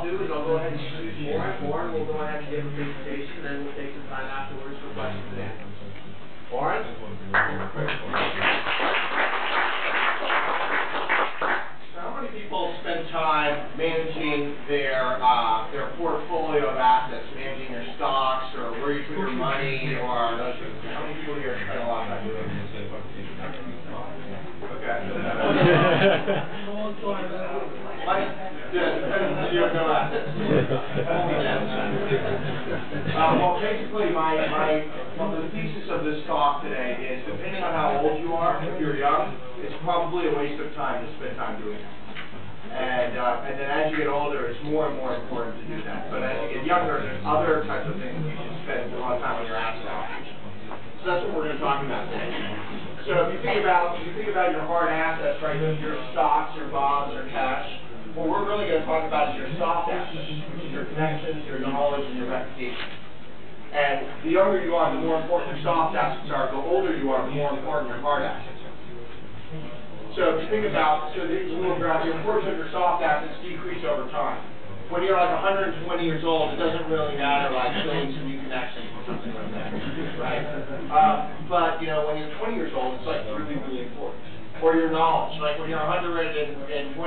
do is I'll go ahead and introduce Auren. Auren will go ahead and give a presentation, and then we'll take some time afterwards for questions and answers. Auren? So how many people spend time managing their portfolio of assets, managing their stocks, or where you put your money, or those things? How many people here spend a lot of time doing this? Okay. Well, basically, the thesis of this talk today is, depending on how old you are, if you're young, it's probably a waste of time to spend time doing that. And then as you get older, it's more and more important to do that. But as you get younger, there's other types of things you should spend a lot of time on your asset allocation. So that's what we're going to talk about today. So if you think about your hard assets, right, your stocks, your bonds, your cash, what we're really going to talk about is your soft assets, which is your connections, your knowledge, and your reputation. And the younger you are, the more important your soft assets are. The older you are, the more important your hard assets are. So if you think about, these little graphs, your portion of your soft assets decrease over time. When you're like 120 years old, it doesn't really matter, like building some new connections or something like that, right? But you know, when you're 20 years old, it's like really, really important. Or your knowledge, like when you're 120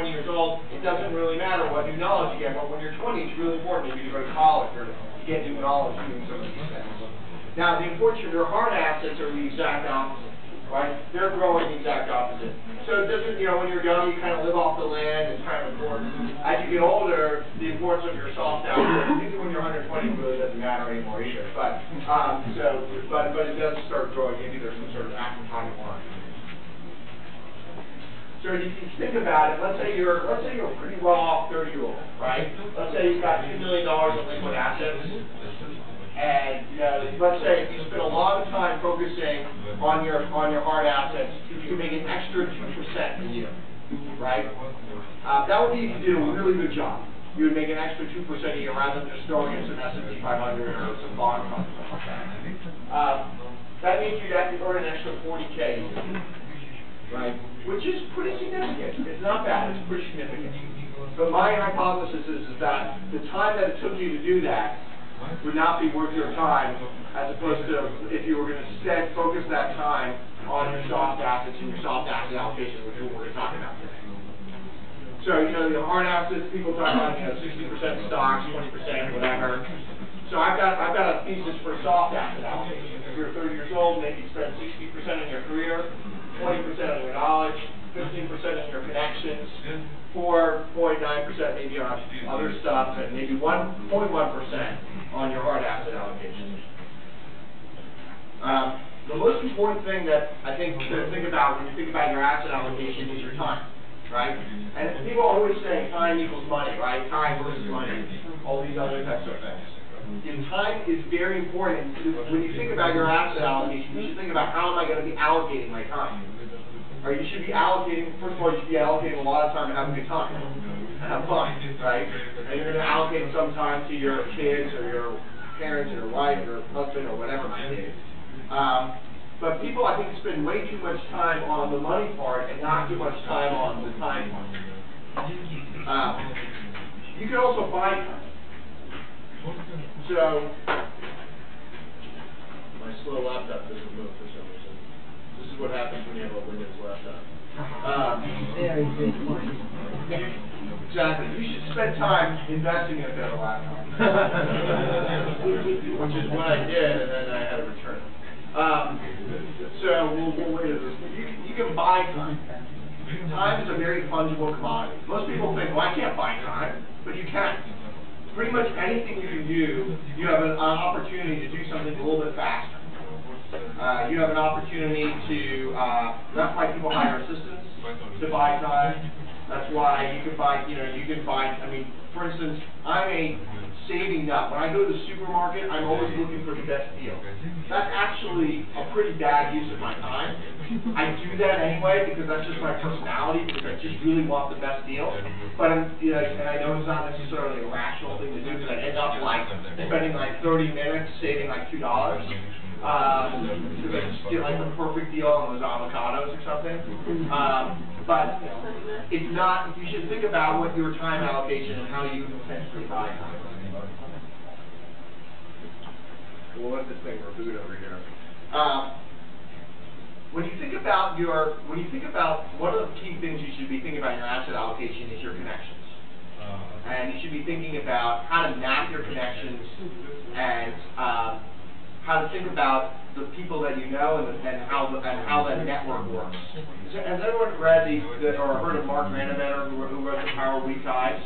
years old, it doesn't really matter what new knowledge you get. But when you're 20, it's really important maybe to go to college or to get new knowledge doing some of these things. Now, the importance of your hard assets are the exact opposite. Right? They're growing the exact opposite. So it doesn't, you know, when you're young, you kind of live off the land, it's kind of important. As you get older, the importance of your soft assets, even when you're 120, it really doesn't matter anymore either. But it does start growing. Maybe there's some sort of active time line. So if you think about it, let's say you're a pretty well off 30-year-old, right? Let's say you've got $2 million in liquid assets. And let's say if you spend a lot of time focusing on your hard assets, you can make an extra 2% a year, right? That would be if you did a really good job. You would make an extra 2% a year rather than just throwing in some S&P 500 or some bond funds. That means you'd have to earn an extra 40K a year, right? Which is pretty significant. It's not bad. It's pretty significant. But my hypothesis is that the time that it took you to do that would not be worth your time, as opposed to if you were going to instead focus that time on your soft assets and your soft asset allocation, which is what we're going to talk about today. So, you know, the hard assets, people talk about, 60% stocks, 20%, whatever. So I've got a thesis for soft asset allocation. If you're 30 years old, maybe you spend 60% on your career, 20% on your knowledge, 15% on your connections, 4.9% maybe on other stuff, and maybe 1.1% on your hard asset allocation. The most important thing that I think to think about when you think about your asset allocation is your time, right? And people always say time equals money, right? Time versus money, all these other types of things. And time is very important. When you think about your asset allocation, you should think about how am I going to be allocating my time. Or you should be allocating, first of all, you should be allocating a lot of time to have a good time, have fun, right? And you're going to allocate some time to your kids or your parents or your wife or husband or whatever it might be. But people, I think, spend way too much time on the money part and not too much time on the time part. You can also buy time. So, my slow laptop doesn't move for some reason. This is what happens when you have a Windows laptop. Very good point. Exactly. You should spend time investing in a better laptop. Which is what I did, and then I had to return it. So we'll wait a minute. You can buy time. Time is a very fungible commodity. Most people think, well, I can't buy time, but you can. Pretty much anything you can do, you have an opportunity to do something a little bit faster. You have an opportunity to, that's why people hire assistants to buy time. That's why you can buy, I mean, for instance, I'm a saving nut. When I go to the supermarket, I'm always looking for the best deal. That's actually a pretty bad use of my time. I do that anyway because that's just my personality, because I just really want the best deal. But and I know it's not necessarily a rational thing to do, because I end up like spending like 30 minutes saving like $2. Because I just get like the perfect deal on those avocados or something. but it's not, you should think about what your time allocation and how you can potentially buy time. We'll let this thing reboot over here. When you think about one of the key things you should be thinking about in your asset allocation is your connections. And you should be thinking about how to map your connections and how to think about the people that you know and how that network works. Has everyone read or heard of Mark Vandermeer, who wrote The Power of Weak Ties?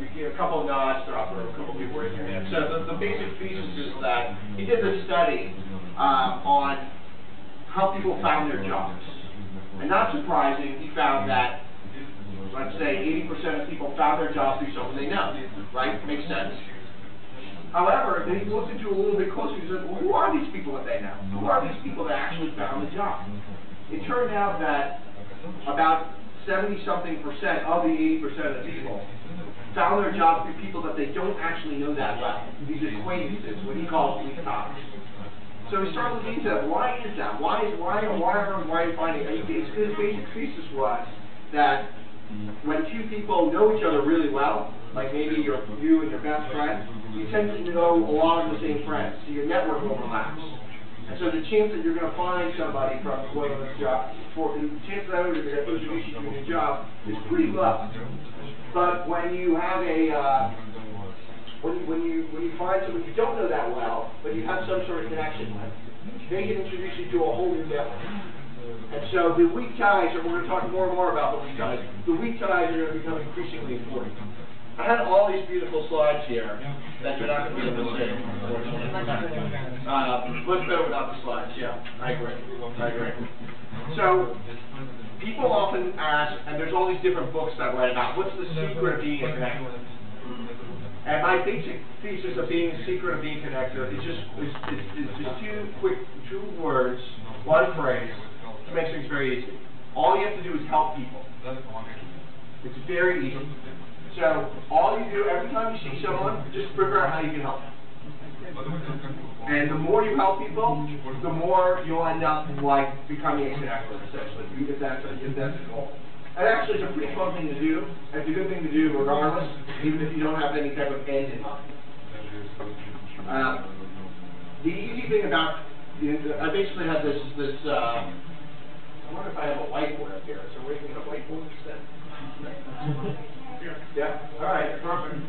A couple of nods, there are a couple of people raising their hands. So the basic thesis is that he did this study on how people found their jobs. And not surprising, he found that, let's say, 80% of people found their jobs through someone they know, right? Makes sense. However, then he looked into it a little bit closer. He said, well, who are these people that they know? Who are these people that actually found the job? It turned out that about 70-something% of the 80% of the people found their jobs through people that they don't actually know that well. These acquaintances, what he calls weak ties. So we started looking into that. Why is that? Why are you finding it? His basic thesis was that when two people know each other really well, like maybe you and your best friend, you tend to know a lot of the same friends, so your network overlaps. And so the chance that you're going to find somebody from one of those jobs, the chance that they're going to introduce you to a new job is pretty low. But when you have when you find someone you don't know that well, but you have some sort of connection with, they can introduce you to a whole new network. And so the weak ties, and we're going to talk more and more about the weak ties are going to become increasingly important. I had all these beautiful slides here that you're not going to be able to see, unfortunately. Much better without the slides, yeah. I agree. So, people often ask, and there's all these different books that I write about, what's the secret of being a connector? And my basic thesis of being a secret of being a connector is just two words, one phrase, to make things very easy. All you have to do is help people. It's very easy. So all you do every time you see someone, just figure out how you can help them. And the more you help people, the more you'll end up like becoming a connector, essentially. If that's the goal. And actually, it's a pretty fun thing to do. It's a good thing to do regardless, even if you don't have any type of end in mind. The easy thing about, I basically have this I wonder if I have a whiteboard up here. So we're going to whiteboard instead. Yeah. All right. Perfect.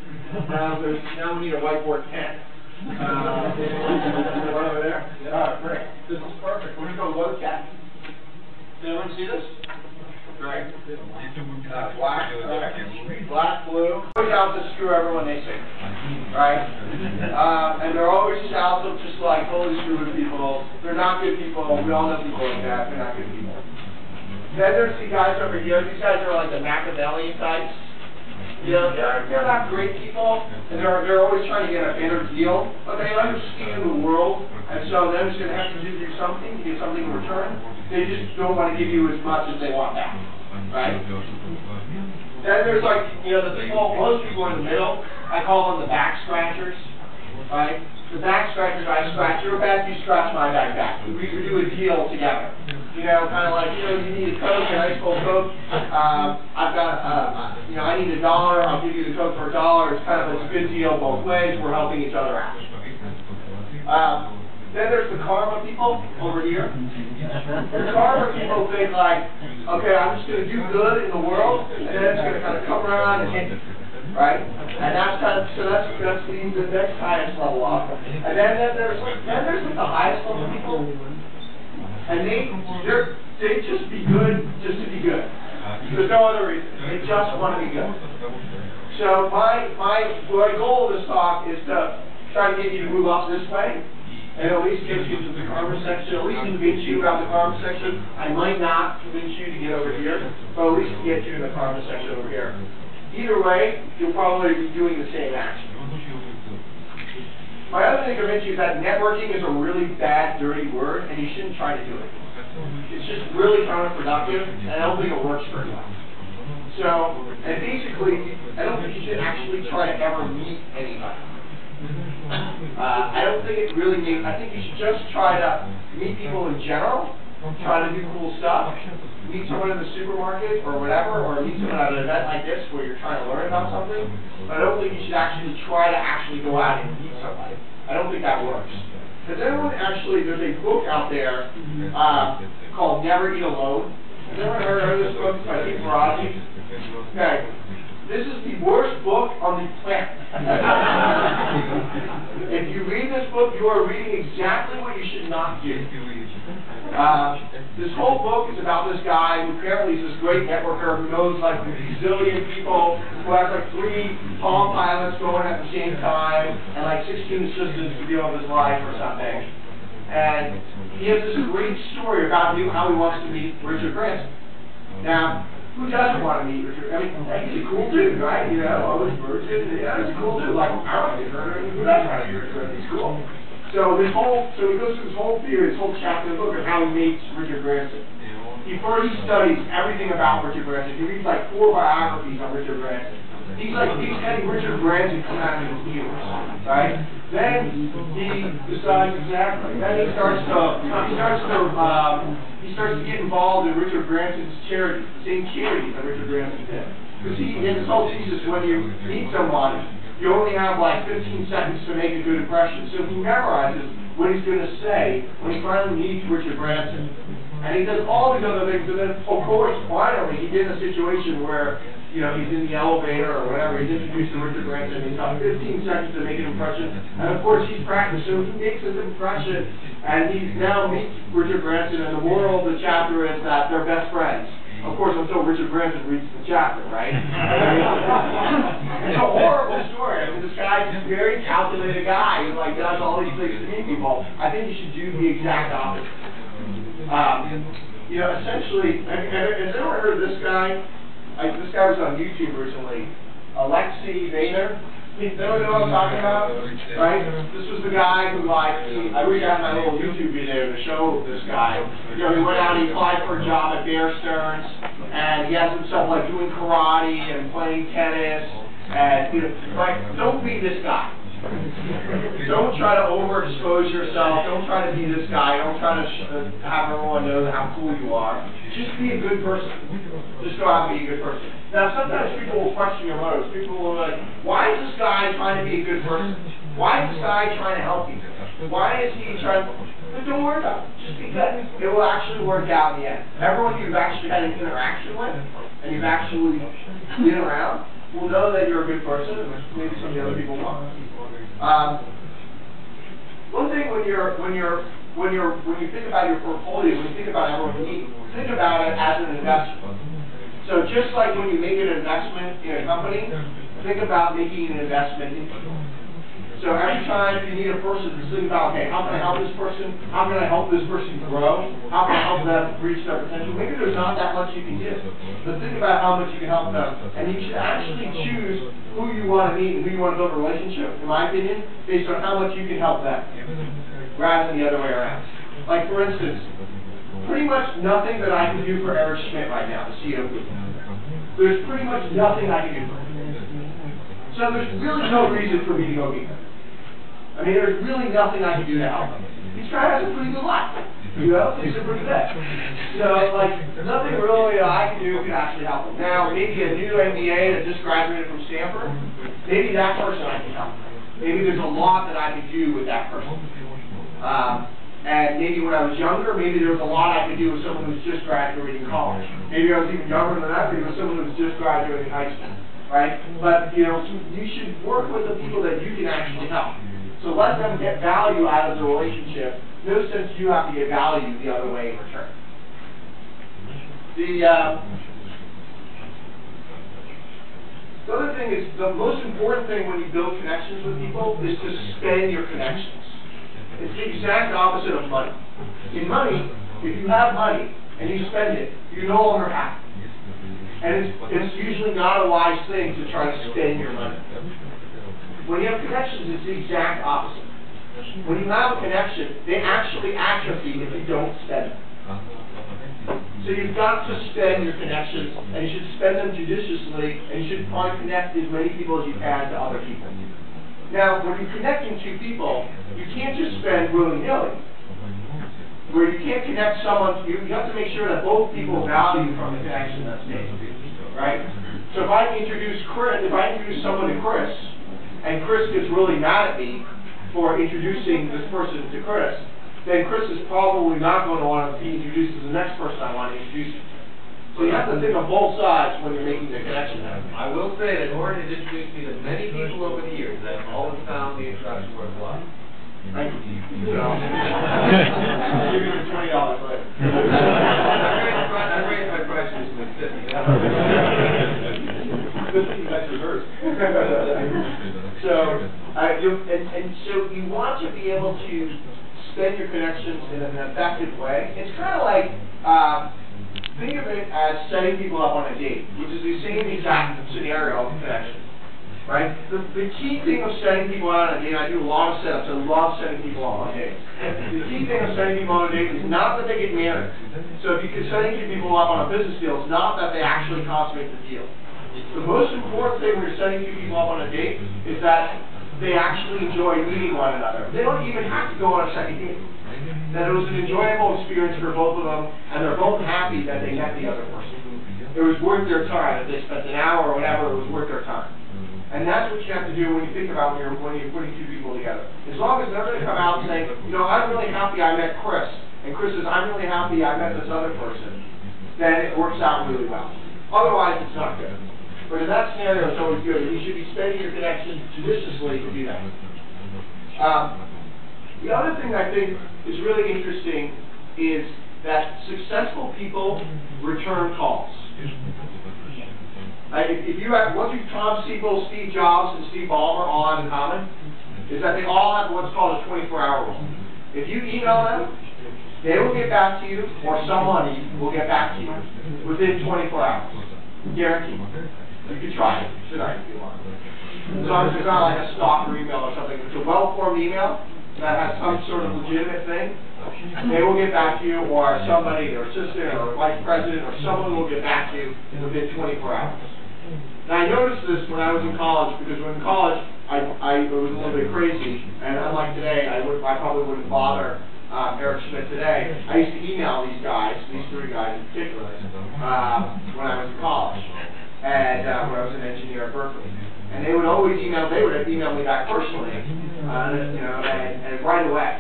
Now we need a whiteboard pen. One over there. Yeah. All right. Great. This is perfect. We're going to go low cat. Did everyone see this? Great. Black. Black, blue. Always out to screw everyone they see. Right? And they're always out to just like totally screw with people. They're not good people. We all know people like that. They're not good people. Then there's the guys over here. These guys are like the Machiavellian types. You know, they're not great people, and they're always trying to get a better deal, but they understand the world, and so they're just going to have to do something to get something in return. They just don't want to give you as much as they want back, right? Then there's like, you know, the people, most people in the middle, I call them the back scratchers, right? The back scratchers, I scratch your back, you scratch my back. We do a deal together. You know, kind of like, you know, you need a Coke, a nice cold Coke. I've got, you know, I need $1. I'll give you the Coke for $1. It's kind of a good deal both ways. We're helping each other out. Then there's the karma people over here. The karma people think like, okay, I'm just going to do good in the world, and then it's going to kind of come around and hit me. Right? And that's kind of, so that's the next highest level up. And then there's like the highest level people. And they just be good just to be good. There's no other reason. They just want to be good. So my goal of this talk is to try to get you to move up this way, and at least get you to the karma section, at least convince you about the karma section. I might not convince you to get over here, but at least get you in the karma section over here. Either way, you'll probably be doing the same action. My other thing to convince you is that networking is a really bad, dirty word, and you shouldn't try to do it. It's just really counterproductive, and I don't think it works very well. So, and basically, I don't think you should actually try to ever meet anybody. I don't think it really means, I think you should just try to meet people in general, try to do cool stuff, meet someone in the supermarket or whatever, or meet someone at an event like this where you're trying to learn about something, but I don't think you should actually try to go out and meet somebody. I don't think that works. Has anyone actually, there's a book out there called Never Eat Alone. Has anyone heard of this book by Steve Maraji? Okay. This is the worst book on the planet. If you read this book, you are reading exactly what you should not do. This whole book is about this guy who apparently is this great networker who knows like a gazillion people, who has like 3 Palm Pilots going at the same time, and like 16 assistants to deal with his life or something. And he has this great story about how he wants to meet Richard Branson. Now, who doesn't want to meet Richard? I mean, he's a cool dude, right? You know, always virgin. Yeah, he's a cool dude. Like, I want to get her. Who doesn't want to meet Richard? He's cool. So he goes through this whole theory, this whole chapter in the book of how he meets Richard Branson. He first studies everything about Richard Branson. He reads like 4 biographies on Richard Branson. He's getting Richard Branson come out of his ears, right? Then he decides exactly. Then he starts to get involved in Richard Branson's charities, the same charities that Richard Branson did. Because in his whole thesis, when you meet someone, you only have like 15 seconds to make a good impression. So he memorizes what he's going to say when he finally meets Richard Branson. And he does all these other things, and then, of course, finally, he did a situation where, you know, he's in the elevator or whatever, he's introduced to Richard Branson, and he's got 15 seconds to make an impression, and of course he's practiced, so he makes his impression, and he now meets Richard Branson, and the moral of the chapter is that they're best friends. Of course, until Richard Branson reads the chapter, right? It's a horrible story. I mean, this guy's a very calculated guy, he like does all these things to meet people. I think you should do the exact opposite. You know, essentially, has anyone heard of this guy? This guy was on YouTube recently, Alexei Vayner. Does anyone know what I'm talking about? Right? This was the guy who, like, I wish I had my little YouTube video to show this guy. You know, he went out, he applied for a job at Bear Stearns, and he has himself, like, doing karate and playing tennis, and, you know, like, don't be this guy. Don't try to overexpose yourself. Don't try to be this guy. Don't try to have everyone know how cool you are. Just be a good person. Just go out and be a good person. Now, sometimes people will question your motives. People will be like, why is this guy trying to be a good person? Why is this guy trying to help you? Why is he trying to... But don't worry about it. Just be good. It will actually work out in the end. Everyone you've actually had an interaction with, and you've actually been around, will know that you're a good person, and maybe some of the other people won't. One thing when you think about your portfolio, when you think about everyone you meet, think about it as an investment. So just like when you make an investment in a company, think about making an investment in people. So every time you meet a person, just think about, okay, how can I help this person? How can I help this person grow? How can I help them reach their potential? Maybe there's not that much you can do, but think about how much you can help them. And you should actually choose who you want to meet and who you want to build a relationship, in my opinion, based on how much you can help them, rather than the other way around. Like, for instance, pretty much nothing that I can do for Eric Schmidt right now, the CEO of Google. There's pretty much nothing I can do for him. So there's really no reason for me to go meet him. I mean, there's really nothing I can do to help him. This guy has a pretty good life. You know, he's a pretty good. So, like, nothing really I can do can actually help him. Now, maybe a new MBA that just graduated from Stanford, maybe that person I can help. Maybe there's a lot that I could do with that person. And maybe when I was younger, maybe there was a lot I could do with someone who's just graduating college. Maybe I was even younger than that, maybe with someone who's just graduating high school. Right? But, you know, you should work with the people that you can actually help. So let them get value out of the relationship. No sense you have to get value the other way in return. The other thing is, the most important thing when you build connections with people is to spend your connections. It's the exact opposite of money. In money, if you have money and you spend it, you're no longer happy. And it's usually not a wise thing to try to spend your money. When you have connections, it's the exact opposite. When you have a connection, they actually atrophy if you don't spend them. So you've got to spend your connections, and you should spend them judiciously, and you should try to connect as many people as you can to other people. Now, when you're connecting two people, you can't just spend willy-nilly. where you can't connect someone, you have to make sure that both people value from the connection that's made, right? So if I introduce someone to Chris, and Chris gets really mad at me for introducing this person to Chris, then Chris is probably not going to want to be introduced to the next person I want to introduce him. So you have to think of both sides when you're making the connection happen. I will say that Auren has introduced me to many people over the years that have always found the introduction worthwhile. Thank you. So, I'll give you $20 later. I raised my price recently to $50. That's reversed. So, so you want to be able to spend your connections in an effective way. It's kind of like, think of it as setting people up on a date, which is the same exact scenario of connection. Right? The key thing of setting people out on a date, I do a lot of setups, I love setting people up on dates. The key thing of setting people on a date is not that they get married. So if you're setting people up on a business deal, it's not that they actually consummate the deal. The most important thing when you're setting two people up on a date is that they actually enjoy meeting one another. They don't even have to go on a second date. That it was an enjoyable experience for both of them, and they're both happy that they met the other person. It was worth their time. If they spent an hour or whatever, it was worth their time. And that's what you have to do when you think about when you're putting two people together. As long as they're going to come out and say, you know, I'm really happy I met Chris, and Chris says, I'm really happy I met this other person, then it works out really well. Otherwise, it's not good. But in that scenario, it's always good. You should be spending your connections judiciously to do that. The other thing I think is really interesting is that successful people return calls. If you have, what do Tom Siebel, Steve Jobs, and Steve Ballmer all have in common is that they all have what's called a 24-hour rule. If you email them, they will get back to you, or somebody will get back to you within 24 hours. Guaranteed. You can try it tonight if you want. As long as it's not like a stalker email or something. It's a well-formed email that has some sort of legitimate thing. They will get back to you, or somebody, their assistant, or vice president, or someone will get back to you within 24 hours. Now, I noticed this when I was in college, because when in college, I was a little bit crazy, and unlike today, I probably wouldn't bother Eric Schmidt today. I used to email these guys, these three guys in particular, when I was in college, and when I was an engineer at Berkeley. And they would always email, they would email me back personally, you know, and right away.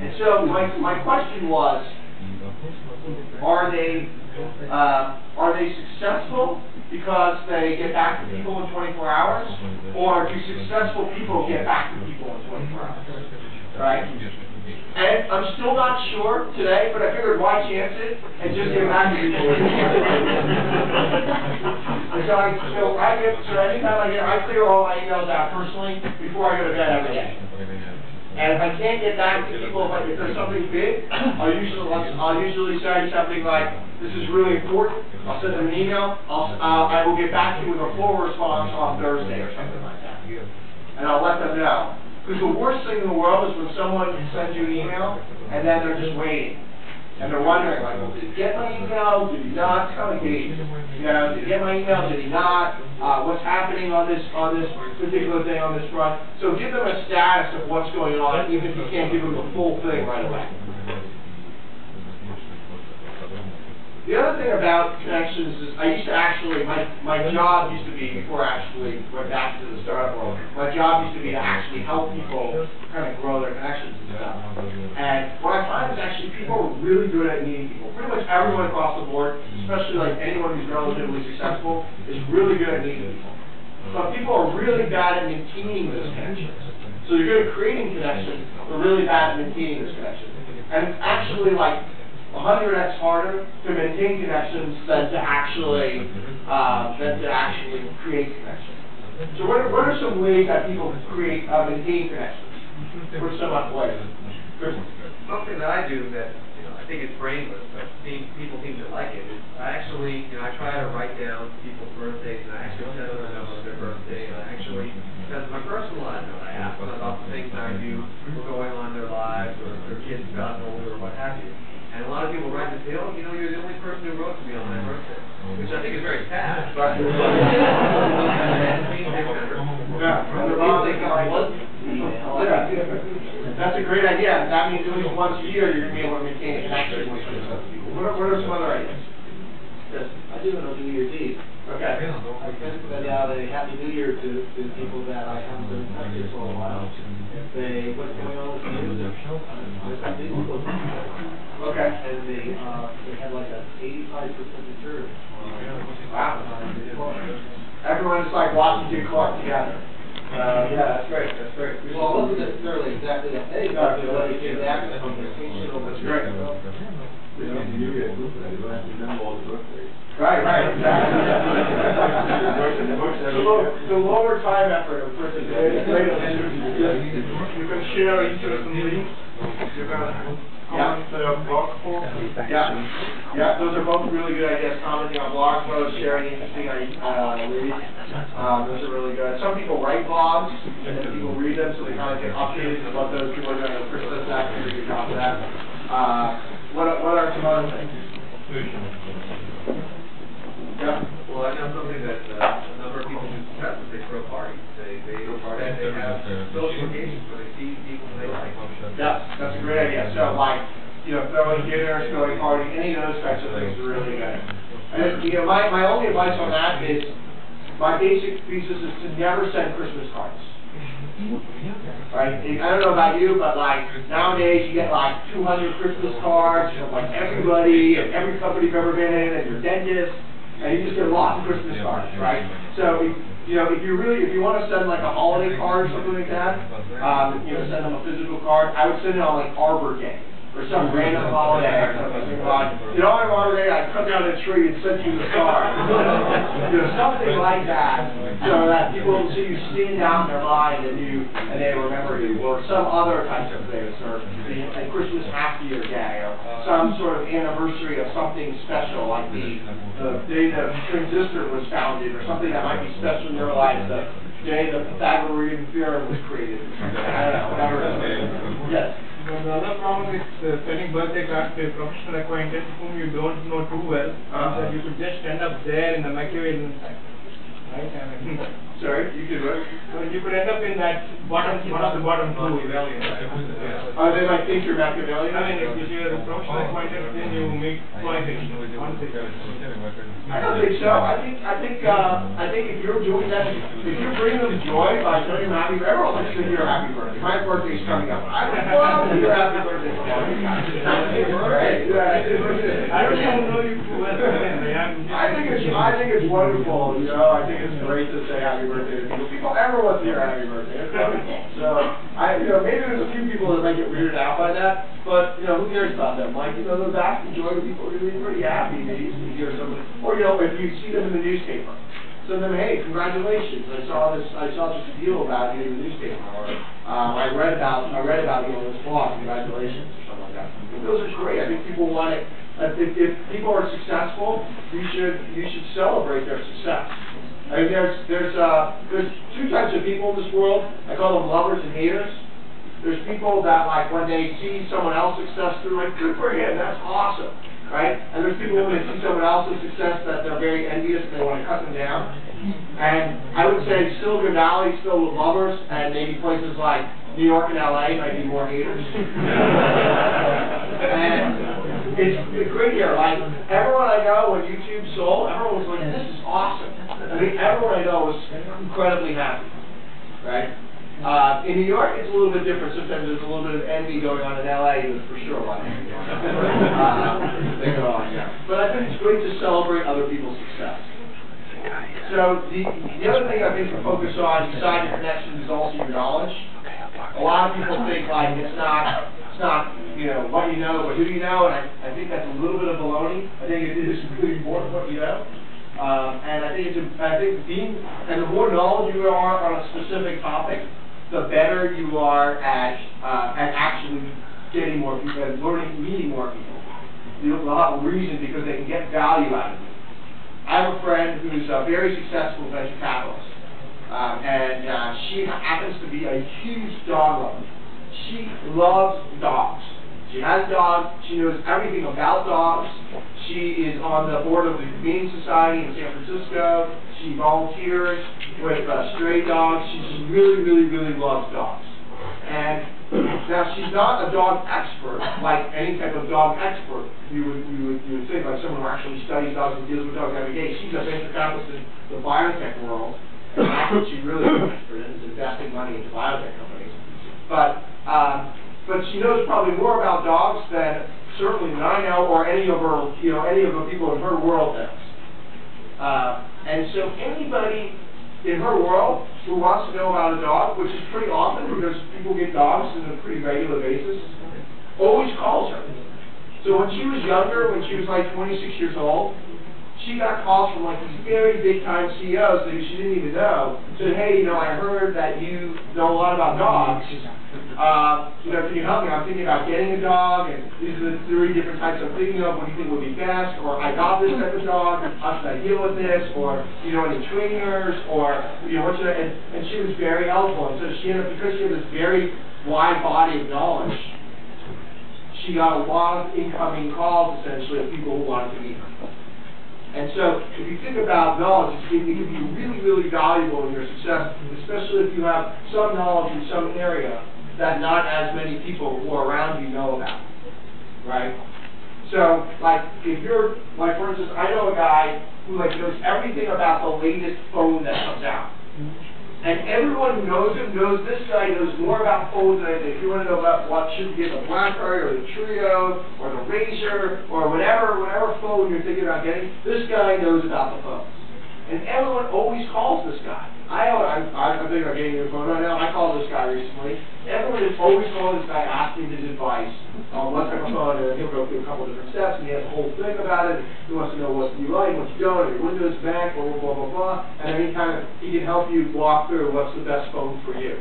And so my question was, are they successful because they get back to people in 24 hours, or do successful people get back to people in 24 hours? Right? And I'm still not sure today, but I figured why chance it and just get back to people. And so anytime I clear all my emails out personally before I go to bed every day. And if I can't get back to people, if there's something big, I'll usually say something like, this is really important. I'll send them an email. I will get back to you with a full response on Thursday or something like that. And I'll let them know. Because the worst thing in the world is when someone sends you an email and then they're just waiting. And they're wondering, like, well, did he get my email? Did he not? It's kind of gauge. You know, did he get my email? Did he not? What's happening on this particular thing on this front? So give them a status of what's going on, even if you can't give them the full thing right away. The other thing about connections is I used to actually, my job used to be, before I actually went back to the startup world, my job used to be to actually help people kind of grow their connections and stuff. And what I find is actually people are really good at meeting people. Pretty much everyone across the board, especially like anyone who's relatively successful, is really good at meeting people. But people are really bad at maintaining those connections. So you're good at creating connections, but really bad at maintaining those connections. And it's actually like 100x harder to maintain connections than to actually create connections. So what are some ways that people maintain connections? What are some ways? Something that I do that I think it's brainless, but people seem to like it. Is I actually, I try to write down people's birthdays, and I actually send them a note on their birthday, and I actually send them a personalized note. I ask them about the things I do were going on in their lives, or if their kids gotten older, or what have you. And a lot of people write and say, oh, you're the only person who wrote to me on my birthday, which I think is very sad. But that's a great idea. That means at least once a year you're going to be able to maintain a connection with those people. What are some other ideas? Yes. I do it on New Year's Eve. Okay. I tend to send out a Happy New Year to people that I haven't been in touch with for a while. If they, what's going on with the news, I do look at it. Okay. And they had like an 85% return. Wow. Everyone's like watching Jim Clark together. Yeah, that's great. That's great. Well, it wasn't necessarily exactly a thing, but it came back from the That's great. Right, exactly. The lower time effort of person is great. You can share interesting links. You're going to comment the blog post. Yeah, those are both really good ideas. Commenting on blog posts, sharing interesting leads. Those are really good. Some people write blogs, and then people read them, so they kind of get updated about those people are doing the Christmas activity on top of that. What are some other things? Yeah. Well, I know something that a number of people do success is they throw parties. They have social occasions where they see people they like. Yeah, that's a great idea. So, like, throwing dinners, throwing parties, any of those types of things are really good. And, my only advice on that is, my basic thesis is to never send Christmas cards. Right? I don't know about you, but like nowadays you get like 200 Christmas cards from like everybody and every company you've ever been in and your dentist, and you just get lots of Christmas cards, right? So if you want to send like a holiday card or something like that, send them a physical card. I would send it on like Arbor Day or some random holiday or something like, on Arbor Day I cut down a tree and sent you the card. Something like that, so that people see you stand out in their mind and they remember you, or some other types of things, or a Christmas Happy Year Day, or some sort of anniversary of something special, like the day the transistor was founded, or something that might be special in your life, the day the Pythagorean theorem was created. I don't know, whatever it is. Yes. But the other problem is sending birthday cards to a professional acquaintance whom you don't know too well, that you could just end up there in the Machiavellian side. Right? Sorry, you could what? So you could end up in that one of the bottom two. They might think you're Machiavellian? I mean, if you're a professional acquaintance, then you make twice one thing. I don't think so. I think if you're doing that, if you're bringing them joy by telling them happy birthday, everyone likes to hear happy birthday. My birthday's coming up. I would love to hear happy birthday from all you guys. I don't even know you too well. I think it's wonderful. I think it's great to say happy birthday to people. People ever want to hear happy birthday. It's wonderful. So maybe there's a few people that might get weirded out by that, but who cares about them? Like the vast majority of people are going to be pretty happy to hear somebody. Or if you see them in the newspaper, send them, hey, congratulations! I saw this deal about you in the newspaper, or I read about you on this blog. Congratulations, or something like that. Those are great. I think people want it. If people are successful, you should celebrate their success. I mean, there's two types of people in this world. I call them lovers and haters. There's people that, like, when they see someone else's success, they're like, good for him, that's awesome, right? And there's people when they see someone else's success that they're very envious and they want to cut them down. And I would say Silicon Valley is filled with lovers, and maybe places like New York and LA might be more haters. And it's great here. Like, everyone I know when YouTube sold, everyone was like, this is awesome. I mean, everyone I know was incredibly happy, right? In New York, it's a little bit different. Sometimes there's a little bit of envy going on. In LA, there's for sure a lot of envy going on. But I think it's great to celebrate other people's success. So the other thing I think to focus on, besides your connections, is also your knowledge. A lot of people think like it's not what you know, but who you know, and I think that's a little bit of baloney. I think it is really important what you know. And the more knowledge you are on a specific topic, the better you are at actually getting more people, and meeting more people. You'll have a reason because they can get value out of you. I have a friend who's a very successful venture capitalist, and she happens to be a huge dog lover. She loves dogs. She has dogs. She knows everything about dogs. She is on the board of the Humane Society in San Francisco. She volunteers with stray dogs. She just really, really, really loves dogs. And Now, she's not a dog expert, like any type of dog expert you would think, like someone who actually studies dogs and deals with dogs every day. She's a venture capitalist in the biotech world, and that's what she's really an expert in, is investing money into biotech companies. But she knows probably more about dogs than certainly than I know, or any of her, any of the people in her world knows. And so anybody in her world who wants to know about a dog, which is pretty often because people get dogs on a pretty regular basis, always calls her. So when she was younger, when she was like 26 years old, she got calls from like these very big time CEOs that she didn't even know, said, hey, I heard that you know a lot about dogs. Can you help me? I'm thinking about getting a dog, and these are the 3 different types I'm thinking of. What do you think would be best? Or I got this type of dog. How should I deal with this? Or any trainers? Or what should I? And she was very helpful. And so she ended up, because she had this very wide body of knowledge, she got a lot of incoming calls essentially of people who wanted to meet her. And so, if you think about knowledge, it can be really, really valuable in your success, especially if you have some knowledge in some area that not as many people who are around you know about, right? So, like, if you're, like, for instance, I know a guy who, like, knows everything about the latest phone that comes out. And everyone who knows him knows this guy knows more about phones than anything. If you want to know about what should be in the BlackBerry or the Trio or the Razor or whatever phone you're thinking about getting, this guy knows about the phones. And everyone always calls this guy. I'm thinking about getting a new phone right now. I called this guy recently. Everyone is always calling this guy asking his advice on what type of phone, and he'll go through a couple different steps, and he has a whole thing about it. He wants to know what you like, what you don't, your Windows, Mac, blah, blah, blah, blah, blah. And then he can help you walk through what's the best phone for you.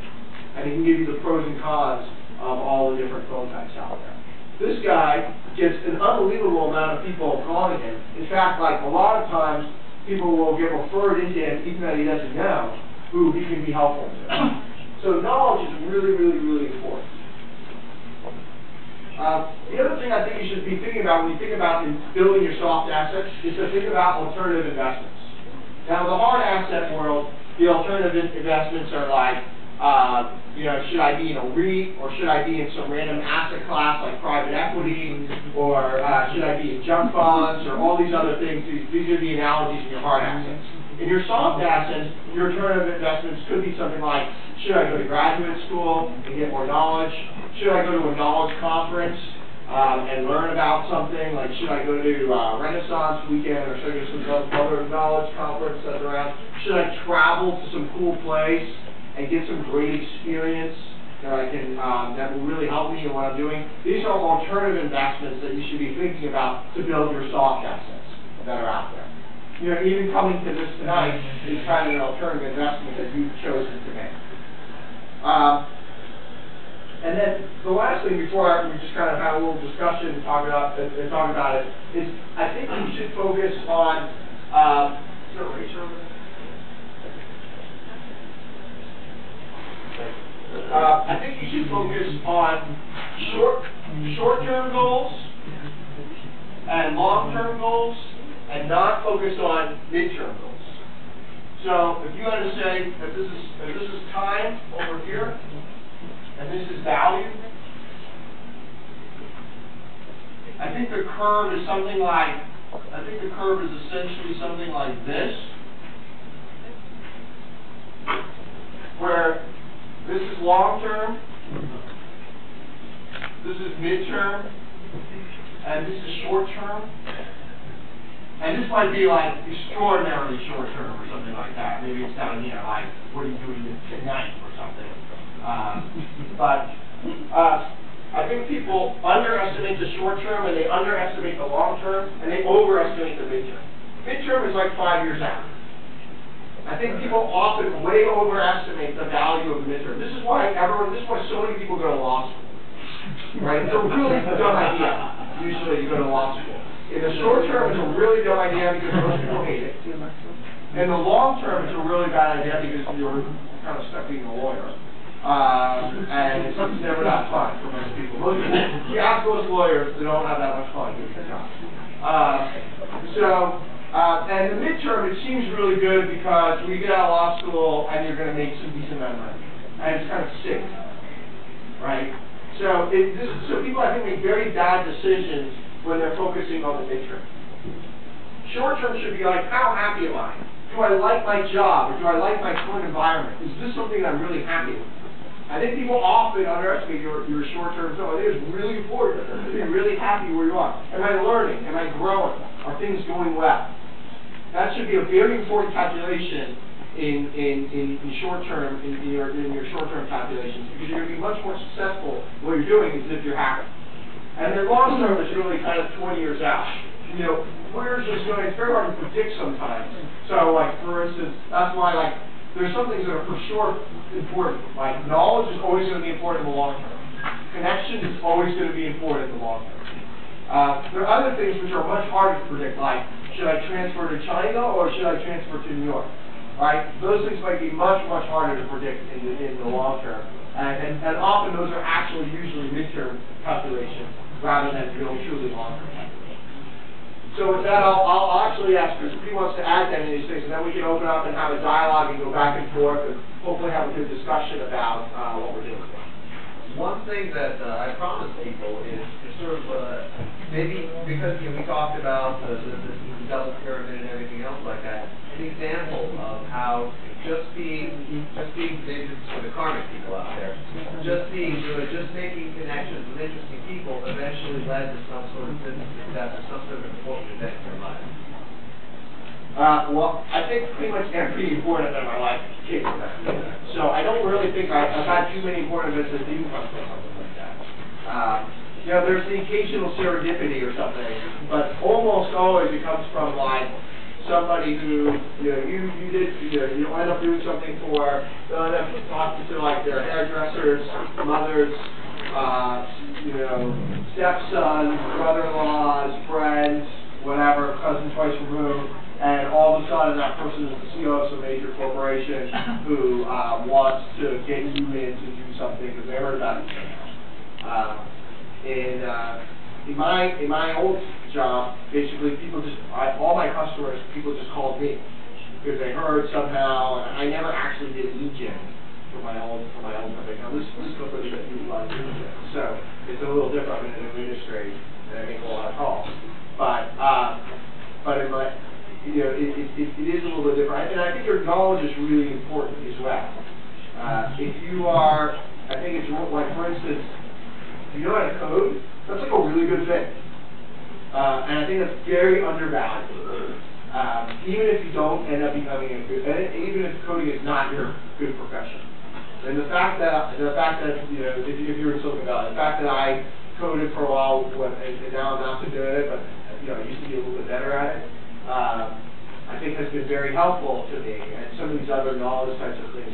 And he can give you the pros and cons of all the different phone types out there. This guy gets an unbelievable amount of people calling him. In fact, like a lot of times, people will get referred into him even that he doesn't know who he can be helpful to. So knowledge is really, really, really important. The other thing I think you should be thinking about when you think about building your soft assets is to think about alternative investments. Now, in the hard asset world, the alternative investments are like, should I be in a REIT, or should I be in some random asset class like private equity, or should I be in junk bonds, or all these other things. These are the analogies in your hard assets. In your soft assets, your alternative investments could be something like, should I go to graduate school and get more knowledge? Should I go to a knowledge conference and learn about something? Like, should I go to Renaissance weekend, or should I go to some other knowledge conference that's around? Should I travel to some cool place and get some great experience that will really help me in what I'm doing? These are alternative investments that you should be thinking about to build your soft assets that are out there. Even coming to this tonight is kind of an alternative investment that you've chosen to make. And then the last thing before we just kind of have a little discussion and talk about it is I think you should focus on is there a razor over there? I think you should focus on short-term goals and long-term goals, and not focus on mid-term goals. So if you had to say that this is time over here, and this is value, I think the curve is essentially something like this, where this is long-term, this is mid-term, and this is short-term. And this might be like extraordinarily short-term or something like that. Maybe it's down here, like, what are you doing tonight or something. I think people underestimate the short-term, and they underestimate the long-term, and they overestimate the mid-term. Mid-term is like 5 years out. I think people often way overestimate the value of the mid-term. This is why so many people go to law school. Right? It's a really dumb idea, usually, to go to law school. In the short term, it's a really dumb idea because most people hate it. In the long term, it's a really bad idea because you're kind of stuck being a lawyer. And it's never that fun for most people. If you ask most lawyers, they don't have that much fun doing their job. And the midterm, it seems really good because when you get out of law school and you're going to make some decent amount of money. And it's kind of sick. right? So people, I think, make very bad decisions when they're focusing on the midterm. Short term should be like, how happy am I? Do I like my job, or do I like my current environment? Is this something I'm really happy with? I think people often underestimate your short-term goal. I think it's really important to be really happy where you are. Am I learning? Am I growing? Are things going well? That should be a very important calculation in short-term, in your short-term calculations, because you're going to be much more successful in what you're doing is if you're happy. And then long-term is really kind of 20 years out. You know, where's this going? It's very hard to predict sometimes. So, like, for instance, that's why, like, there's some things that are for sure important. Like, knowledge is always going to be important in the long term. Connection is always going to be important in the long term. There are other things which are much harder to predict, like, should I transfer to China or should I transfer to New York? Right? Those things might be much, much harder to predict in the long term. And often those are actually usually midterm calculations rather than truly long-term calculations. So with that, I'll actually ask Chris if he wants to add to any of these things, and then we can open up and have a dialogue and go back and forth and hopefully have a good discussion about what we're doing. One thing that I promise people is sort of maybe because we talked about the double pyramid and everything else like that, an example of how just being maybe this is for the karmic people out there, just making connections with interesting people eventually led to some sort of business success or some sort of important event in your life. Well, I think pretty much every important event in my life came from that. So I don't really think I've had too many important events that didn't come from something like that. You know, there's the occasional serendipity or something, but almost always it comes from like somebody who you end up doing something for, they'll end up talking to like their hairdressers, mothers, stepsons, brother-in-laws, friends, whatever, cousins twice removed, and all of a sudden that person is the CEO of some major corporation who wants to get you in to do something because they heard about it somehow. In my old job, basically all my customers, people just called me because they heard somehow, and I never actually did lead gen for my own company. Now this company that do a lot of lead gen, so it's a little different in the industry, and I make a lot of calls. But in my, it is a little bit different, and I think your knowledge is really important as well. If you are, I think it's like, for instance, if you know how to code, that's like a really good thing. And I think that's very undervalued. Even if you don't end up becoming a good, even if coding is not your good profession. And the fact that if you're in Silicon Valley, the fact that I coded for a while, and now I'm not so good at it, but I used to be a little bit better at it, I think has been very helpful to me, and some of these other knowledge types of things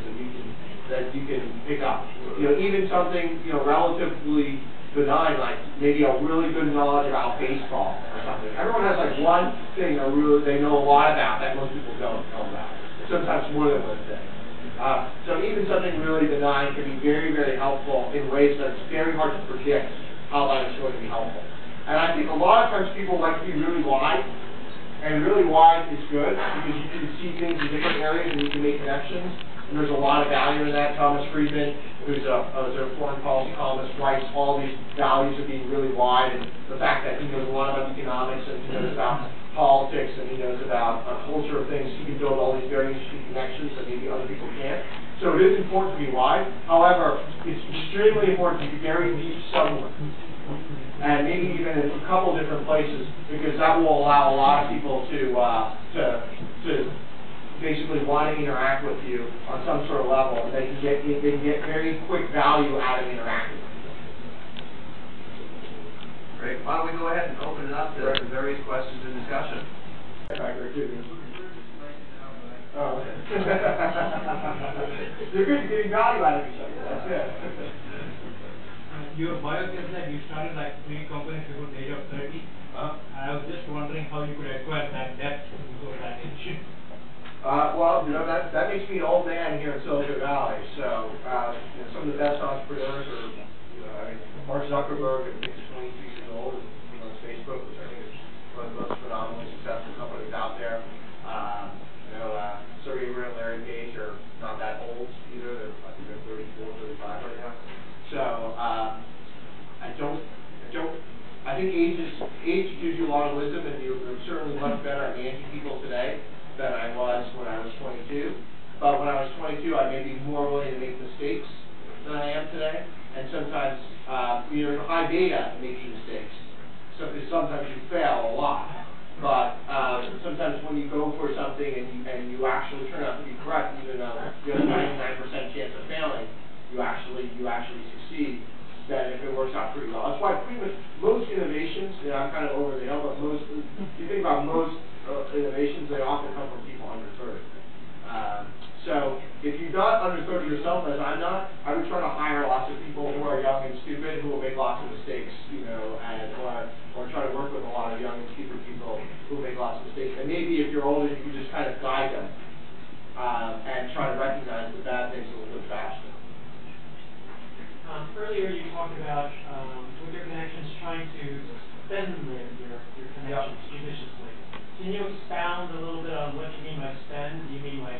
that you can pick up. Even something relatively benign, like maybe a really good knowledge about baseball or something. Everyone has like one thing that they know a lot about that most people don't know about. Sometimes more than one thing. So even something really benign can be very, very helpful in ways that it's very hard to predict how that is going to be helpful. And I think a lot of times people like to be really wide, and really wide is good because you can see things in different areas and you can make connections. And there's a lot of value in that. Thomas Friedman, who's a foreign policy columnist, writes all these values of being really wide, and the fact that he knows a lot about economics and he knows about politics and he knows about a culture of things. He can build all these very interesting connections that maybe other people can't. So it is important to be wide. However, it's extremely important to be very deep somewhere, and maybe even in a couple different places, because that will allow a lot of people to basically want to interact with you on some sort of level, and they can get very quick value out of interacting with you. Great. Why don't we go ahead and open it up to various questions and discussion? Oh, okay. They're good at getting value out of each other. That's it. Your bio says that you started like 3 companies before the age of 30. I was just wondering how you could acquire that depth before that age. Well, that makes me an old man here in Silicon Valley. So some of the best entrepreneurs are, Mark Zuckerberg, I think he's 22 years old, and runs Facebook, which I think is one of the most phenomenally successful companies out there. Sergey Brin and Larry Page are not that old either. I think they're 34, 35 right now. So, I think age gives you a lot of wisdom, and you're certainly much better at managing people today than I was when I was 22. But when I was 22, I may be more willing to make mistakes than I am today. And sometimes you're in high beta at making mistakes. So sometimes you fail a lot. But sometimes when you go for something and you actually turn out to be correct, even though you have a 99% chance of failing, you actually succeed. Then if it works out pretty well. That's why pretty much most innovations, I'm kind of over the hill, but if you think about most innovations, they often come from people under 30. So if you're not under 30 yourself, as I'm not, I would try to hire lots of people who are young and stupid, who will make lots of mistakes, and or try to work with a lot of young and stupid people who make lots of mistakes. And maybe if you're older, you can just kind of guide them and try to recognize the bad things a little bit faster. Earlier you talked about, with your connections, trying to spend your connections judiciously. Can you expound a little bit on what you mean by spend? Do you mean like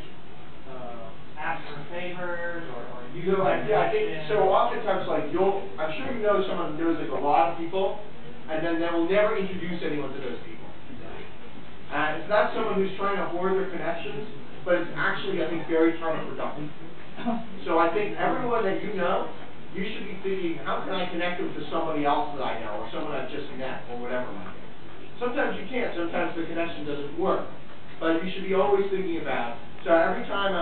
ask for favors or use I think so. Oftentimes, I'm sure you know someone who knows like a lot of people, and then they will never introduce anyone to those people. And it's not someone who's trying to hoard their connections, but it's actually, I think, very counterproductive. So I think everyone that you know, you should be thinking, how can I connect them to somebody else that I know, or someone I've just met, or whatever it might be. Sometimes you can't. Sometimes the connection doesn't work. But you should be always thinking about. So every time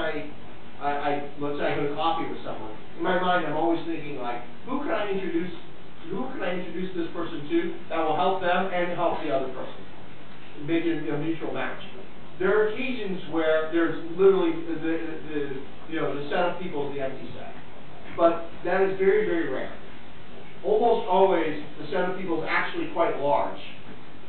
let's say I go to coffee with someone, in my mind I'm always thinking like, who can I introduce this person to that will help them and help the other person, make it a mutual match. There are occasions where there's literally the set of people is the empty set. But that is very, very rare. Almost always, the set of people is actually quite large,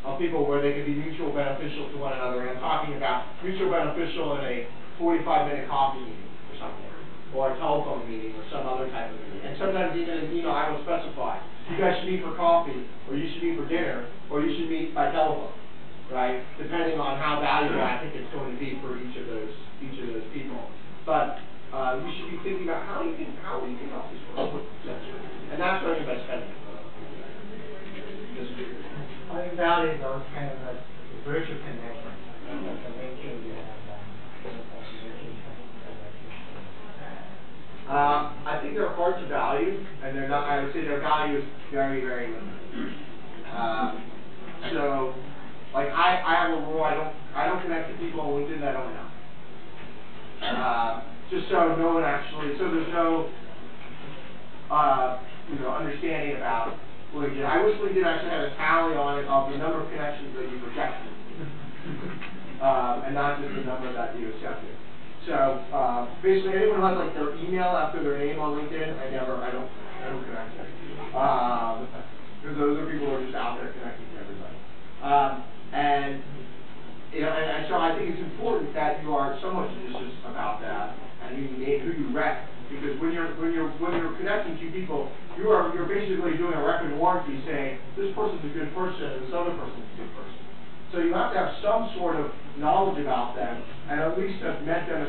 of people where they can be mutual beneficial to one another. And I'm talking about mutual beneficial in a 45-minute coffee meeting or something, or a telephone meeting or some other type of meeting. And sometimes even in email, I will specify, you guys should meet for coffee, or you should meet for dinner, or you should meet by telephone, right? Depending on how valuable I think it's going to be for each of those people. But you should be thinking about how you can help this person, and that's what I mean by spending. I think nowadays those kind of virtual connections, like the LinkedIn you have, I think they're hard to value, and they're not. I would say their value is very, very limited. So, like I have a rule. I don't connect to people on LinkedIn that I don't know. Just so no one actually, so there's no, understanding about LinkedIn. I wish LinkedIn actually had a tally on it of the number of connections that you've rejected, and not just the number that you accepted. So basically, anyone who has like their email after their name on LinkedIn, I don't connect to. Because those are people who are just out there connecting to everybody. And so I think it's important that you are somewhat judicious about that, and you name who you rec, because when you're connecting to people, you're basically doing a record warranty saying this person's a good person and this other person's a good person. So you have to have some sort of knowledge about them, and at least have met them.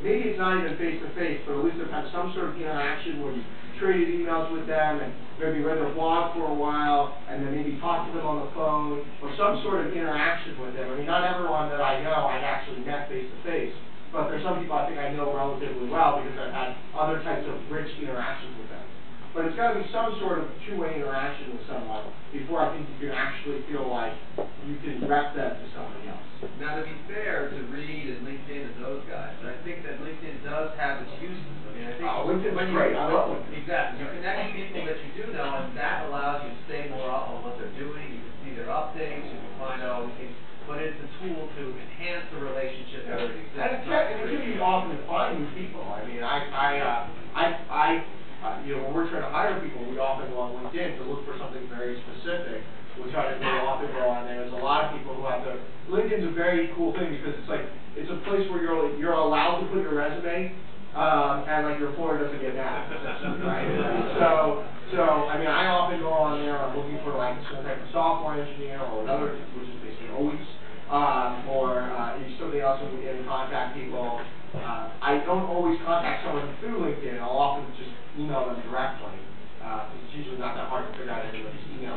Maybe it's not even face to face, but at least have had some sort of interaction where you traded emails with them, and maybe read their blog for a while, and then maybe talked to them on the phone, or some sort of interaction with them. Not everyone that I know I've actually met face to face, but there's some people I think I know relatively well because I've had other types of rich interactions with them. But it's got to be some sort of two-way interaction with someone before I think you can actually feel like you can direct them to somebody else. Now, to be fair to Reed and LinkedIn and those guys, I think that LinkedIn does have its uses. I think LinkedIn's great. I love LinkedIn. Exactly. You connect with people that you do know, and that allows you to stay more up on what they're doing. You can see their updates. You can find out but it's a tool to enhance the relationship that already exists. And it's really often find new people. When we're trying to hire people, we often go on LinkedIn to look for something very specific. We often go on there. There's a lot of people who have their LinkedIn's a very cool thing because it's a place where you're allowed to put your resume, and like your employer doesn't get mad, right? I often go on there. I'm looking for like some type of software engineer or another, which is basically always, or something else in contact people. I don't always contact someone through LinkedIn. I'll often just email them directly. It's usually not that hard to figure out anybody's email.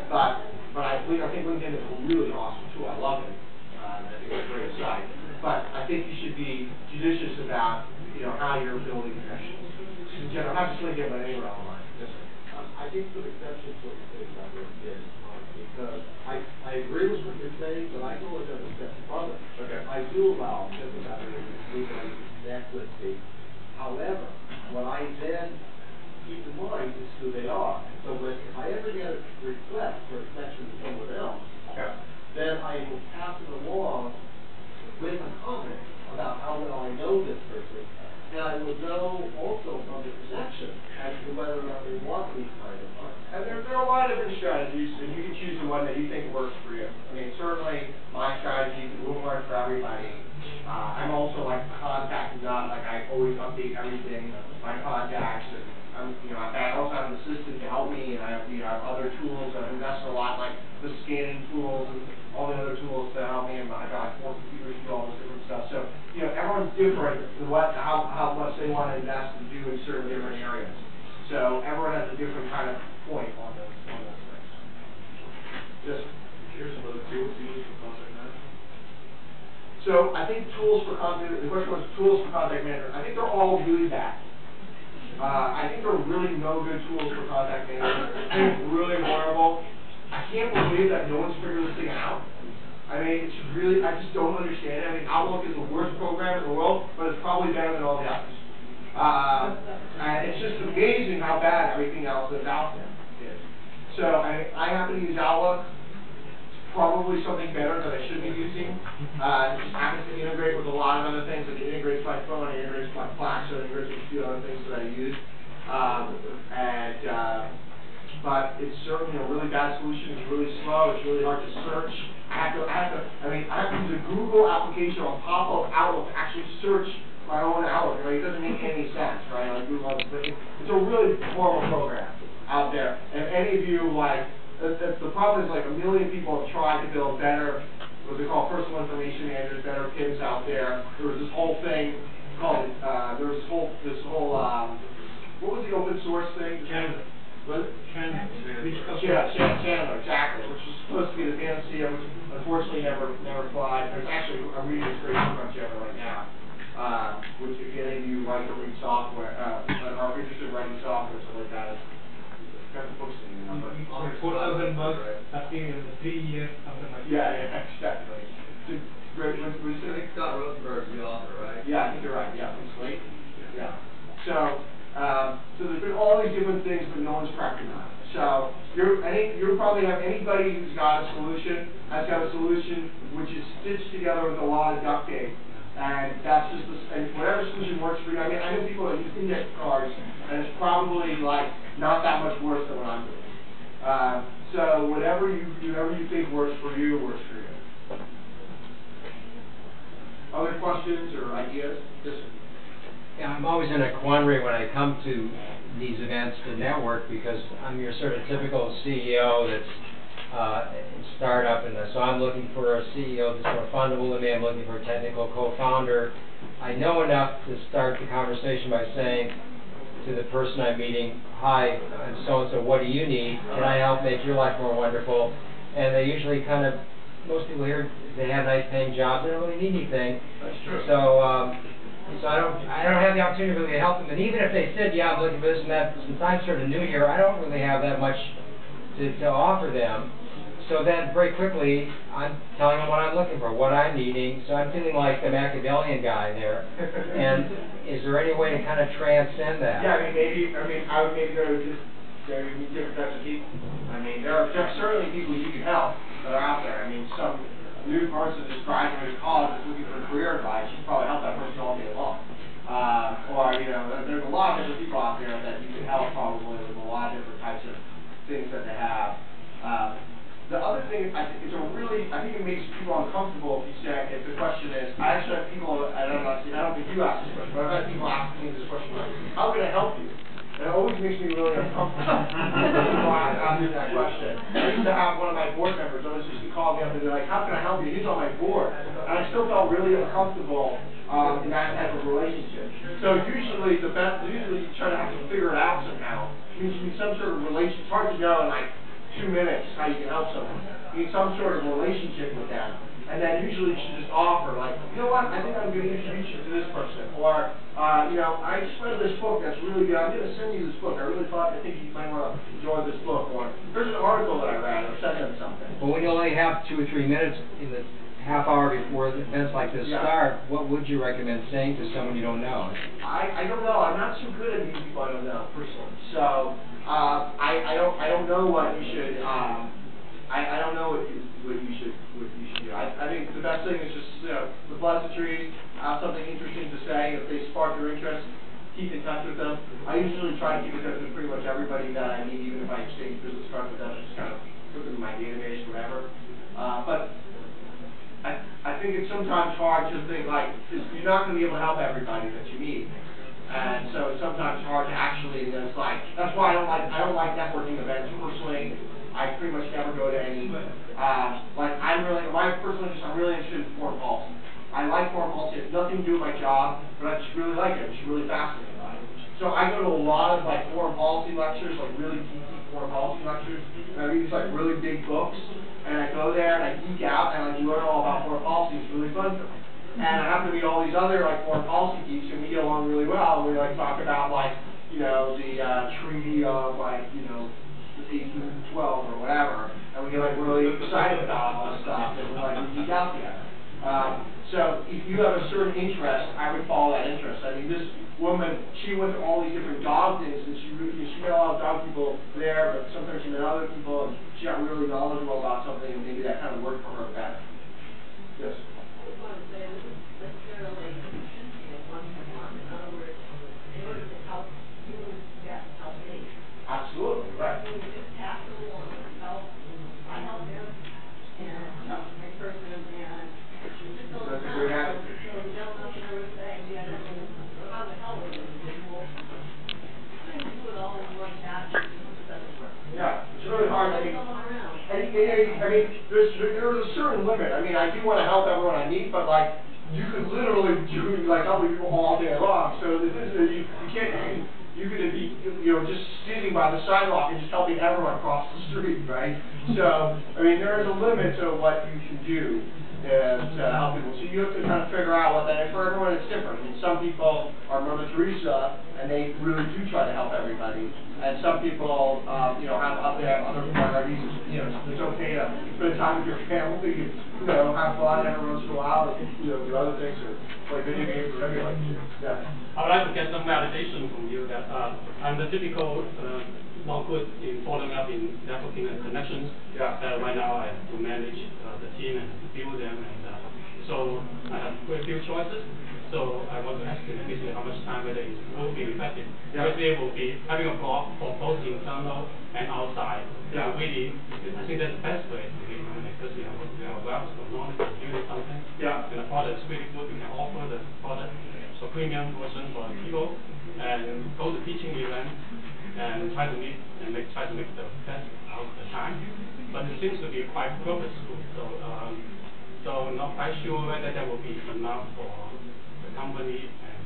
But I think LinkedIn is a really awesome tool. I love it. I think it's a great site. But I think you should be judicious about, how you're building connections. In general, not just LinkedIn, but anywhere online. Yes, sir. I think some exceptions to what you're saying about LinkedIn, because I agree with what you're saying, but I go another step further. Okay. I do allow everybody to connect with me. However, what I then keep in mind is who they are. So if I ever get a request for a connection to someone else, then I will pass it along with a comment about how well I know this person. And I would know also from the connection as to whether or not they want these kind of funds. And there are a lot of different strategies, and you can choose the one that you think works for you. I mean, certainly my strategy won't work for everybody. I'm also like a contact nut, like I always update everything, my contacts, and I also have an assistant to help me, and I have other tools. I've invested a lot, like the scanning tools and all the other tools to help me, and I've got 4 computers to do all this different stuff. So, everyone's different in how much they want to invest and do in certain different areas. So everyone has a different kind of point on those things. Just Here's some other tools you use for contact management. so I think tools for contact. The question was tools for contact management. I think they're all really bad. I think there are really no good tools for contact management. I think it's really horrible. I can't believe that no one's figured this thing out. I mean, it's really, I just don't understand it. I mean, Outlook is the worst program in the world, but it's probably better than all the others. And it's just amazing how bad everything else that's out there is. So, I happen to use Outlook. It's probably something better that I should be using. It just happens to integrate with a lot of other things. It integrates my phone, it integrates my Slack, so it integrates with a few other things that I use. But it's certainly a really bad solution. It's really slow. It's really hard to search. I have to use a Google application on top of Outlook to actually search my own Outlook. It doesn't make any sense, right? Like Google, it's a really horrible program out there. And any of you the problem is like 1 million people have tried to build better, what they call personal information managers, better PIMs out there. There was this whole thing called what was the open source thing? Chandler. Was it? Chandler, exactly, which was supposed to be the panacea, which unfortunately never flied. There's actually, I'm reading this great book on Chandler right now, which if any of you like to read software, are interested in writing software, something like that, it's got the books in the number. 4,000 bucks, 3 years, something like that. Yeah, exactly. Great, I think Scott Rosenberg's the author, right? Yeah, I think you're right, yeah, it's late. Yeah. So there's been all these different things, but no one's cracked them out. So you probably have anybody who's got a solution, has got a solution which is stitched together with a lot of duct tape. And that's just, and whatever solution works for you. I mean, I know people that use index cards, and it's probably like not that much worse than what I'm doing. So whatever you think works for you, works for you. Other questions or ideas? Yes, sir. Yeah, I'm always in a quandary when I come to these events to network because I'm your sort of typical CEO that's in startup, and so I'm looking for a CEO that's more fundable than me. I'm looking for a technical co-founder. I know enough to start the conversation by saying to the person I'm meeting, "Hi, I'm so-and-so, what do you need? Can I help make your life more wonderful?" And they usually most people here, they have nice paying jobs, they don't really need anything. That's true. So I don't have the opportunity to really help them. And even if they said, yeah, I'm looking for this and that, since I'm sort of new here, I don't really have that much to offer them. So then very quickly, I'm telling them what I'm looking for, what I'm needing. So I'm feeling like the Machiavellian guy there. And is there any way to kind of transcend that? Yeah, I would maybe go to different types of people. I mean, there are certainly people you can help that are out there. I mean, some new person just graduated college that's looking for career advice, you can probably help that person all day long. There's a lot of different people out there that you can help probably with a lot of different types of things that they have. The other thing, I think it makes people uncomfortable if the question is, I actually have people, I don't think you asked this question, but I've had people ask me this question, like, how can I help you? And it always makes me really uncomfortable when I answer that question. I used to have one of my board members always used to call me up and be like, how can I help you? He's on my board. And I still felt really uncomfortable in that type of relationship. So usually you try to have to figure it out somehow. It means you can some sort of relationship with them. And then usually you should just offer, like, you know what, I think I'm going to introduce you to this person. Or, you know, I just read this book that's really good. I'm going to send you this book. I think you might want to enjoy this book. Or, here's an article that I read, or send them something. But when you only have 2 or 3 minutes in the half hour before events like this start, what would you recommend saying to someone you don't know? I don't know. I'm not so good at meeting people I don't know, personally. So, I don't know what you should, I don't know what you should do. I think the best thing is just, you know, the pleasantries, have something interesting to say. If they spark your interest, keep in touch with them. I usually try to keep in touch with pretty much everybody that I meet, even if I exchange business cards with them, I just kind of put them in my database, whatever. But I think it's sometimes hard to think, like, because you're not going to be able to help everybody that you meet. And so it's sometimes hard to actually, it's like, that's why I don't like networking events personally. I pretty much never go to any. Like, I'm really interested in foreign policy. I like foreign policy. It has nothing to do with my job, but I just really like it. I'm just really fascinated by it. So I go to a lot of, like, foreign policy lectures, like really geeky foreign policy lectures, and I read these, like, really big books, and I go there and I geek out and I learn all about foreign policy. It's really fun for me. And I happen to meet all these other, like, foreign policy geeks, and we get along really well. We, like, talk about, like, you know, the treaty of, like, you know, 1812 or whatever, and we get, like, really excited about all this stuff, and we're, like, we geek out together. So if you have a certain interest, I would follow that interest. I mean, this woman, she went to all these different dog things, and she met a lot of dog people there, but sometimes she met other people, and she got really knowledgeable about something, and maybe that kind of worked for her better. Yes? I just want to say this is necessarily one-to-one. In other words, in order to help you, you have to help me. Absolutely, right. You just pass it along, help, I help him, and my person, and just so That's a great attitude. So the gentleman here was saying, yeah, how the hell would an individual trying to do it all in one package? It doesn't work. Yeah, it's really hard. I mean, Going around. there's a certain limit. I mean, I do want to help everyone I meet, but like, you could literally do like helping people all day long. So this is you can't. You could be, you know, just sitting by the sidewalk and just helping everyone cross the street, right? So, I mean, there is a limit to what you can do to help people. So you have to kind of figure out what that is. For everyone, it's different. I mean, some people are Mother Teresa, and they really do try to help everybody. And some people, you know, have other priorities. You know, it's okay to spend time with your family, you know, have fun every once in a while, you know, do other things, or play video games, or whatever you like to do. Yeah. I would like to get some validation from you that I'm the typical not good in following up in networking and connections. Yeah. Right now I have to manage the team and build them, and so I have very few choices. So I want to ask you basically how much time whether it will be effective. Yeah. Basically it will be having a blog for both internal and outside. Yeah. Really, I think that's the best way to be because we have a wealth of knowledge of doing something. Yeah. And the product is really good. We can offer the product so premium version for people and go to teaching event and try to make the best out of the time. But it seems to be quite purposeful. So not quite sure whether that will be enough for the company and.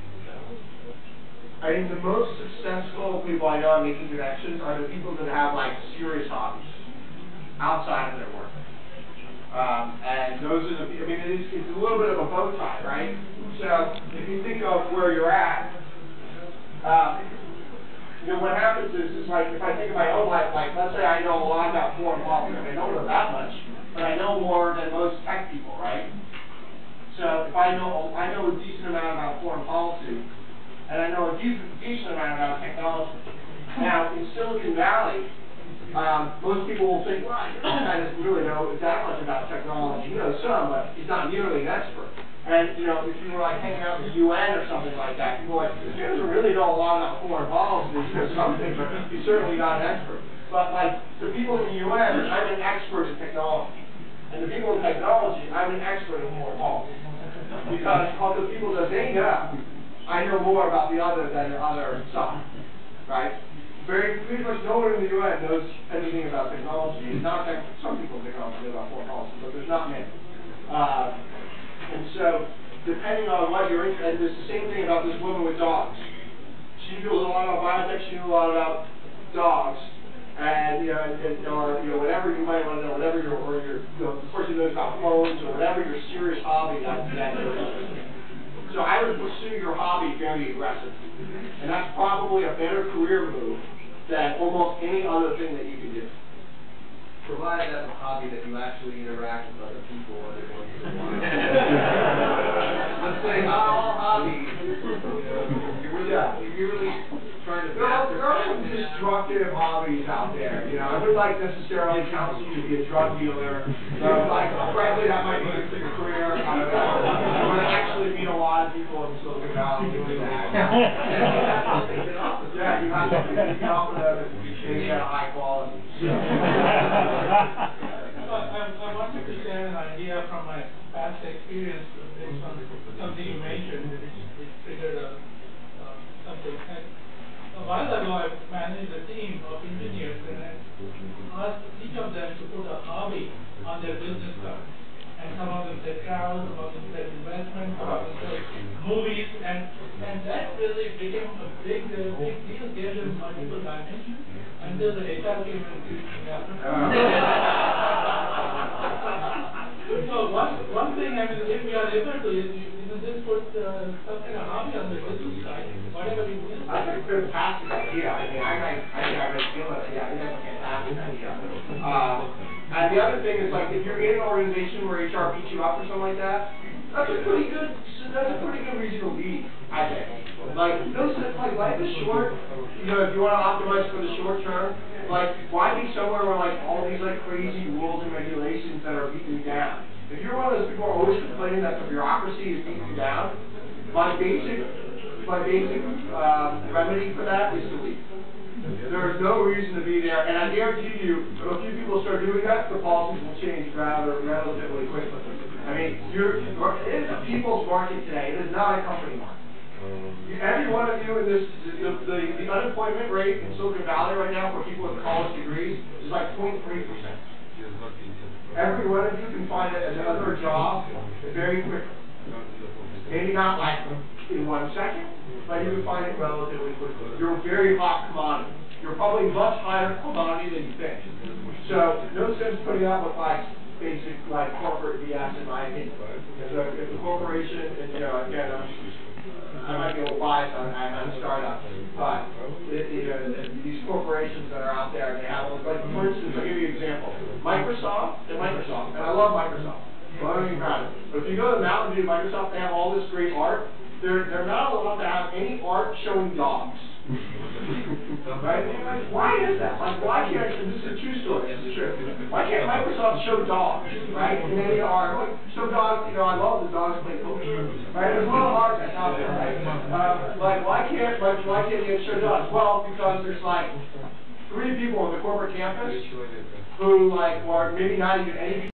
I think the most successful people I know are making connections are the people that have like serious hobbies outside of their work. And those are the, I mean, it's a little bit of a bow tie, right? So if you think of where you're at, you know, what happens is like, if I think of my own life, like, let's say I know a lot about foreign policy. I don't know that much, but I know more than most tech people, right? So if I know a decent amount about foreign policy, and I know a decent amount about technology. Now, in Silicon Valley, most people will think, well, this guy doesn't really know that much about technology. He knows some, but he's not nearly an expert. And, you know, if you were like hanging out in the UN or something like that, people are like, this guy doesn't really know a lot about foreign policy or something, but he's certainly not an expert. But like, the people in the UN, I'm an expert in technology. And the people in technology, I'm an expert in foreign policy. Because of the people that they know, I know more about the other than the other side, right? Pretty much no one in the UN knows anything about technology. Not that some people in technology know about foreign policy, but there's not many. And so, depending on what you're interested in, it's the same thing about this woman with dogs. She knows a lot about biotech, she knows a lot about dogs, and you know, or you know, whatever you might want to know, whatever your phones or whatever your serious hobby that is. So I would pursue your hobby very aggressively. And that's probably a better career move than almost any other thing that you can do. Provided that's a hobby that you actually interact with other people every once in a while. Let's say not all hobbies. You're really trying to There are master. some destructive hobbies out there, you know. I wouldn't like necessarily counsel you to be a drug dealer. Like, frankly, that might be a career. I don't know. I would actually meet a lot of people in Silicon Valley doing that. Yeah, you have to be off of them and get a high quality. I wanted to share an idea from my past experience based on something you mentioned, which triggered something. And a while ago, I managed a team of engineers, and I asked each of them to put a hobby on their business card. And some of them said travel, some of them said investment, some of them said movies, and that really became a big deal, gave them multiple dimensions until the HR came and did that. So one thing, I mean, if we are able to, just put some kind of hobby on the business side, whatever you do. I think it's a fantastic idea. I mean, I think I really feel it. Yeah, I think that's a fantastic idea. And the other thing is, like, if you're in an organization where HR beats you up or something like that, that's a pretty good reason to leave, I think. Like, life is short. You know, if you want to optimize for the short term, like, why be somewhere where, like, all these, like, crazy rules and regulations that are beating you down? If you're one of those people who are always complaining that the bureaucracy is beating you down, my basic remedy for that is to leave. There is no reason to be there, and I guarantee you, if a few people start doing that, the policies will change relatively quickly. I mean, it is a people's market today. It is not a company market. Every one of you in this, the unemployment rate in Silicon Valley right now for people with college degrees is like 0.3%. Every one of you can find another job very quickly. Maybe not like in 1 second, but you can find it relatively quickly. You're a very hot commodity. You're probably much higher commodity than you think. So, no sense putting up with like basic like corporate BS in my opinion. Because if the corporation, and you know, again, I might be a little biased on a startup, but these corporations that are out there, they have, like, for instance, I'll give you an example. Microsoft, and I love Microsoft. Well, I don't even but if you go to Mountain View, Microsoft, they have all this great art. They're not allowed to have any art showing dogs. Right? Why is that? Like, why can't, and this is a true story, this is true. Why can't Microsoft show dogs, right? And they are, like, show dogs, you know, I love the dogs play poker, right? There's a lot of art that's out there, right? Like, why can't you show dogs? Well, because there's, like, 3 people on the corporate campus who, like, or maybe not even any